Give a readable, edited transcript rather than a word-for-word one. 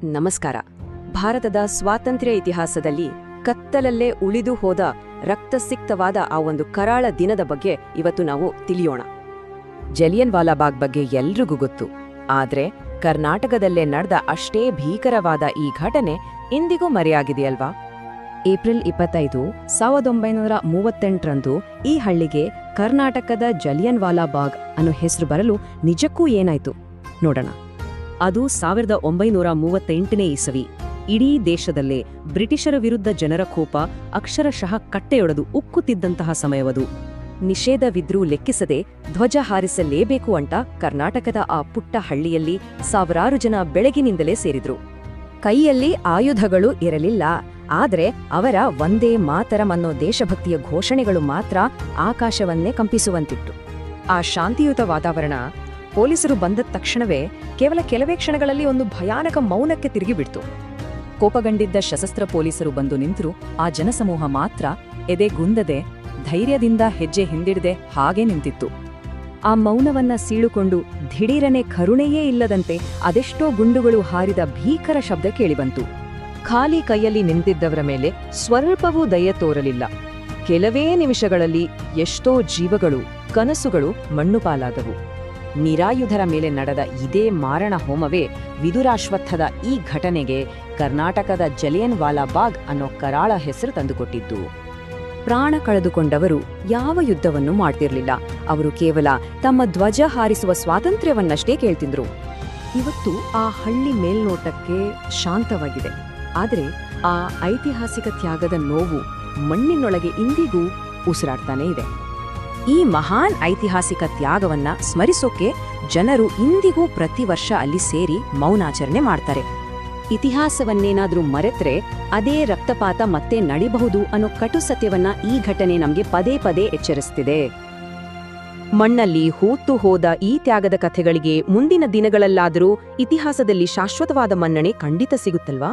ನಮಸ್ಕಾರ. ಭಾರತದ ಸ್ವಾತಂತ್ರ್ಯ ಇತಿಹಾಸದಲ್ಲಿ ಕತ್ತಲಲ್ಲೇ ಉಳಿದು ಹೋದ ರಕ್ತಸಿಕ್ತವಾದ ಆ ಒಂದು ಕರಾಳ ದಿನದ ಬಗ್ಗೆ ಇವತ್ತು ನಾವು ತಿಳಿಯೋಣ. ಜಲಿಯನ್ ವಾಲಾಬಾಗ್ ಬಗ್ಗೆ ಎಲ್ರಿಗೂ ಗೊತ್ತು. ಆದ್ರೆ ಕರ್ನಾಟಕದಲ್ಲೇ ನಡೆದ ಅಷ್ಟೇ ಭೀಕರವಾದ ಈ ಘಟನೆ ಇಂದಿಗೂ ಮರೆಯಾಗಿದೆಯಲ್ವಾ? ಏಪ್ರಿಲ್ 25, 1938ರಂದು ಈ ಹಳ್ಳಿಗೆ ಕರ್ನಾಟಕದ ಜಲಿಯನ್ ವಾಲಾಬಾಗ್ ಅನ್ನೋ ಹೆಸರು ಬರಲು ನಿಜಕ್ಕೂ ಏನಾಯ್ತು ನೋಡೋಣ. ಅದು 1938ನೇ ಇಸವಿ. ಇಡೀ ದೇಶದಲ್ಲೇ ಬ್ರಿಟಿಷರ ವಿರುದ್ಧ ಜನರ ಕೋಪ ಅಕ್ಷರಶಃ ಕಟ್ಟೆಯೊಡೆದು ಉಕ್ಕುತ್ತಿದ್ದಂತಹ ಸಮಯವದು. ನಿಷೇಧವಿದ್ರೂ ಲೆಕ್ಕಿಸದೆ ಧ್ವಜ ಹಾರಿಸಲೇಬೇಕು ಅಂತ ಕರ್ನಾಟಕದ ಆ ಪುಟ್ಟ ಹಳ್ಳಿಯಲ್ಲಿ ಸಾವಿರಾರು ಜನ ಬೆಳಗಿನಿಂದಲೇ ಸೇರಿದ್ರು. ಕೈಯಲ್ಲಿ ಆಯುಧಗಳು ಇರಲಿಲ್ಲ, ಆದ್ರೆ ಅವರ ಒಂದೇ ಮಾತರಂ ಅನ್ನೋ ದೇಶಭಕ್ತಿಯ ಘೋಷಣೆಗಳು ಮಾತ್ರ ಆಕಾಶವನ್ನೇ ಕಂಪಿಸುವಂತಿತ್ತು. ಆ ಶಾಂತಿಯುತ ವಾತಾವರಣ ಪೊಲೀಸರು ಬಂದ ತಕ್ಷಣವೇ ಕೇವಲ ಕೆಲವೇ ಕ್ಷಣಗಳಲ್ಲಿ ಒಂದು ಭಯಾನಕ ಮೌನಕ್ಕೆ ತಿರುಗಿಬಿಡ್ತು. ಕೋಪಗೊಂಡಿದ್ದ ಸಶಸ್ತ್ರ ಪೊಲೀಸರು ಬಂದು ನಿಂತರು. ಆ ಜನಸಮೂಹ ಮಾತ್ರ ಎದೆಗುಂದದೆ ಧೈರ್ಯದಿಂದ ಹೆಜ್ಜೆ ಹಿಂದಿಡದೆ ಹಾಗೇ ನಿಂತಿತ್ತು. ಆ ಮೌನವನ್ನ ಸೀಳುಕೊಂಡು ದಿಢೀರನೆ ಕರುಣೆಯೇ ಇಲ್ಲದಂತೆ ಅದೆಷ್ಟೋ ಗುಂಡುಗಳು ಹಾರಿದ ಭೀಕರ ಶಬ್ದ ಕೇಳಿಬಂತು. ಖಾಲಿ ಕೈಯಲ್ಲಿ ನಿಂತಿದ್ದವರ ಮೇಲೆ ಸ್ವಲ್ಪವೂ ದಯೆ ತೋರಲಿಲ್ಲ. ಕೆಲವೇ ನಿಮಿಷಗಳಲ್ಲಿ ಎಷ್ಟೋ ಜೀವಗಳು, ಕನಸುಗಳು ಮಣ್ಣುಪಾಲಾದವು. ನಿರಾಯುಧರ ಮೇಲೆ ನಡೆದ ಇದೇ ಮಾರಣ ಹೋಮವೇ ವಿದುರಾಶ್ವತ್ಥದ ಈ ಘಟನೆಗೆ ಕರ್ನಾಟಕದ ಜಲಿಯನ್ ವಾಲಾಬಾಗ್ ಅನ್ನೋ ಕರಾಳ ಹೆಸರು ತಂದುಕೊಟ್ಟಿದ್ದು. ಪ್ರಾಣ ಕಳೆದುಕೊಂಡವರು ಯಾವ ಯುದ್ಧವನ್ನು ಮಾಡ್ತಿರ್ಲಿಲ್ಲ. ಅವರು ಕೇವಲ ತಮ್ಮ ಧ್ವಜ ಹಾರಿಸುವ ಸ್ವಾತಂತ್ರ್ಯವನ್ನಷ್ಟೇ ಕೇಳ್ತಿದ್ರು. ಇವತ್ತು ಆ ಹಳ್ಳಿ ಮೇಲ್ನೋಟಕ್ಕೆ ಶಾಂತವಾಗಿದೆ, ಆದರೆ ಆ ಐತಿಹಾಸಿಕ ತ್ಯಾಗದ ನೋವು ಮಣ್ಣಿನೊಳಗೆ ಇಂದಿಗೂ ಉಸಿರಾಡ್ತಾನೇ ಇದೆ. ಈ ಮಹಾನ್ ಐತಿಹಾಸಿಕ ತ್ಯಾಗವನ್ನ ಸ್ಮರಿಸೋಕೆ ಜನರು ಇಂದಿಗೂ ಪ್ರತಿ ವರ್ಷ ಅಲ್ಲಿ ಸೇರಿ ಮೌನಾಚರಣೆ ಮಾಡ್ತಾರೆ. ಇತಿಹಾಸವನ್ನೇನಾದ್ರೂ ಮರೆತ್ರೆ ಅದೇ ರಕ್ತಪಾತ ಮತ್ತೆ ನಡಿಬಹುದು ಅನ್ನೋ ಕಟು ಸತ್ಯವನ್ನ ಈ ಘಟನೆ ನಮ್ಗೆ ಪದೇ ಪದೇ ಎಚ್ಚರಿಸ್ತಿದೆ. ಮಣ್ಣಲ್ಲಿ ಹೂತು ಹೋದ ಈ ತ್ಯಾಗದ ಕಥೆಗಳಿಗೆ ಮುಂದಿನ ದಿನಗಳಲ್ಲಾದರೂ ಇತಿಹಾಸದಲ್ಲಿ ಶಾಶ್ವತವಾದ ಮನ್ನಣೆ ಖಂಡಿತ ಸಿಗುತ್ತಲ್ವಾ?